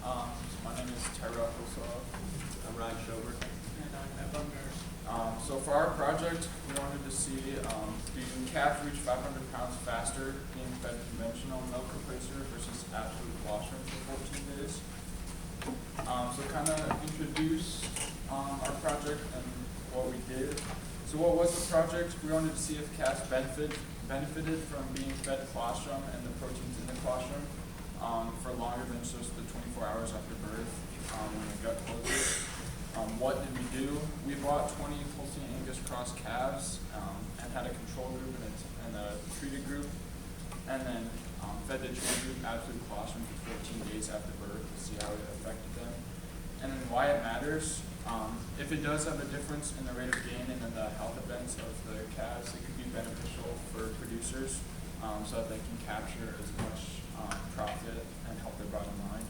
My name is Tyrell, Hulshof. I'm Schober. And I'm Bomgaars. So for our project, we wanted to see do calves reach 500 pounds faster being fed conventional milk replacer versus absolute colostrum for 14 days. So kind of introduce our project and what we did. So what was the project? We wanted to see if calves benefited from being fed colostrum and the proteins in the colostrum for longer than just the 24 hours after birth when the gut closes. What did we do? We bought 20 Holstein Angus cross calves and had a control group and a treated group, and then fed the treated group absolute colostrum for 14 days after birth to see how it affected them. And then why it matters, if it does have a difference in the rate of gain and in the health events of the calves, it could be beneficial for producers so that they can capture as much profit and help their bottom line.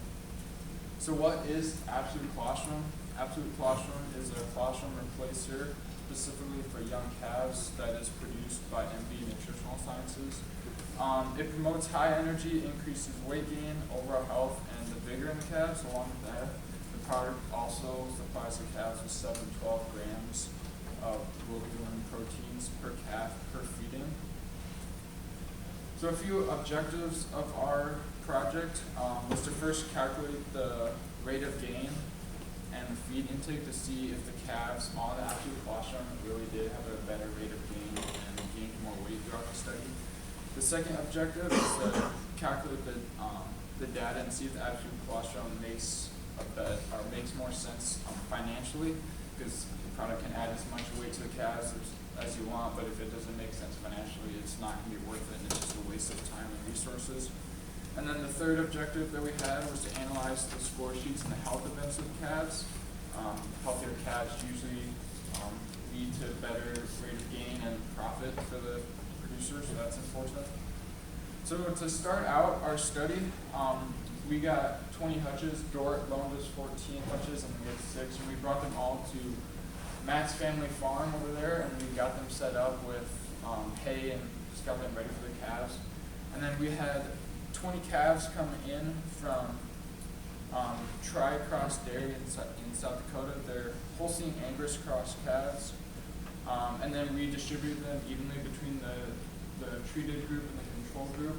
So what is absolute colostrum? Absolute colostrum is a colostrum replacer specifically for young calves that is produced by MB Nutritional Sciences. It promotes high energy, increases weight gain, overall health, and the vigor in the calves. Along with that, the product also supplies the calves with 7 to 12 grams of globulin proteins per calf per feeding. So a few objectives of our project was to first calculate the rate of gain and the feed intake to see if the calves on the absolute colostrum really did have a better rate of gain and gained more weight throughout the study. The second objective is to calculate the data and see if the absolute colostrum makes more sense financially, because the product can add as much weight to the calves as you want, but if it doesn't make sense financially, it's not going to be worth it, and it's just a waste of time and resources. And then the third objective that we had was to analyze the score sheets and the health events of calves. Healthier calves usually lead to better rate of gain and profit for the producer, so that's important. So to start out our study, we got 20 hutches. Dort loaned us 14 hutches, and we had 6, and we brought them all to Matt's family farm over there, and we got them set up with hay and just got them ready for the calves. And then we had 20 calves come in from Tri-Cross Dairy in South Dakota. They're Holstein Angus cross calves. And then we distributed them evenly between the treated group and the control group,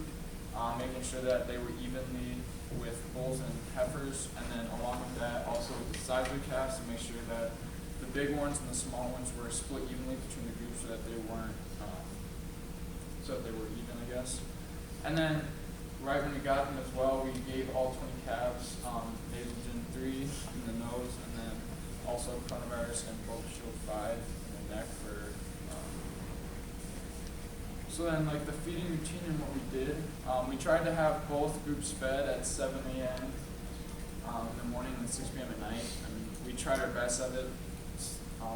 making sure that they were evenly with bulls and heifers. And then along with that, also the size of the calves to make sure that the big ones and the small ones were split evenly between the groups so that they weren't, even, I guess. And then right when we got them as well, we gave all 20 calves Nasogen 3 in the nose, and then also coronavirus and Shield 5 in the neck for. So then, like the feeding routine and what we did, we tried to have both groups fed at 7 a.m. In the morning and 6 p.m. at night, and we tried our best at it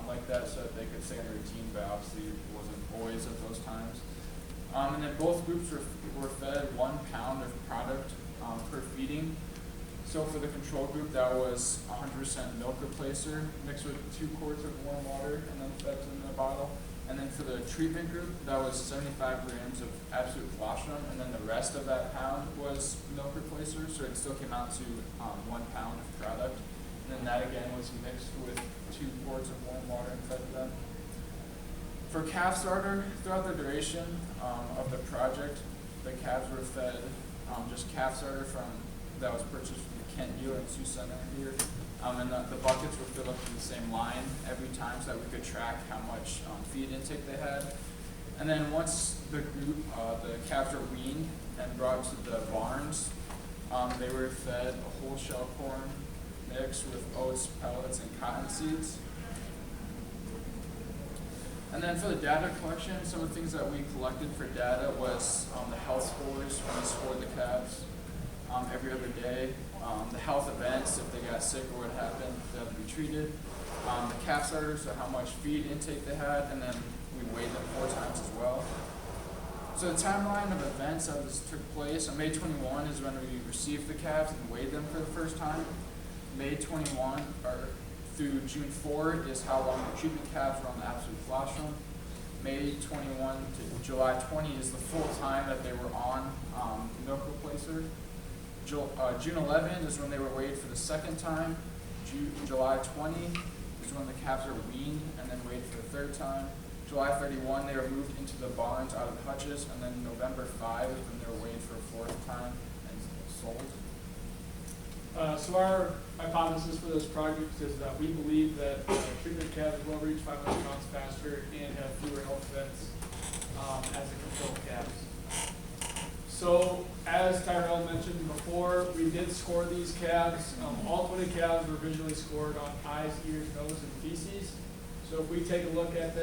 like that so that they could stay in the routine, but obviously it wasn't always at those times. And then both groups were fed 1 pound of product per feeding. So for the control group, that was 100% milk replacer mixed with 2 quarts of warm water and then fed in a bottle. And then for the treatment group, that was 75 grams of absolute colostrum, and then the rest of that pound was milk replacer, so it still came out to 1 pound of product. And then that again was mixed with 2 quarts of warm water and fed to them. For calf starter, throughout the duration of the project, the calves were fed just calf starter that was purchased from the Kent dealer in Sioux Center here. And the buckets were filled up in the same line every time so that we could track how much feed intake they had. And then once the calves were weaned and brought to the barns, they were fed a whole shell corn mix with oats, pellets, and cotton seeds. And then for the data collection, some of the things that we collected for data was the health scores. We scored the calves every other day. The health events, if they got sick or what happened, they had to be treated. The calf starters, so how much feed intake they had, and then we weighed them 4 times as well. So the timeline of events that this took place, on May 21 is when we received the calves and weighed them for the first time. May 21, through June 4 is how long the treatment calves were on the absolute colostrum. May 21 to July 20 is the full time that they were on milk replacer. June 11 is when they were weighed for the second time. July 20 is when the calves are weaned and then weighed for the third time. July 31, they were moved into the barns out of the hutches, and then November 5 is when they were weighed for a fourth time and sold. So our hypothesis for this project is that we believe that treatment calves will reach 500 pounds faster and have fewer health events as a control calves. So as Tyrell mentioned before, we did score these calves. All 20 calves were visually scored on eyes, ears, nose, and feces. So if we take a look at this,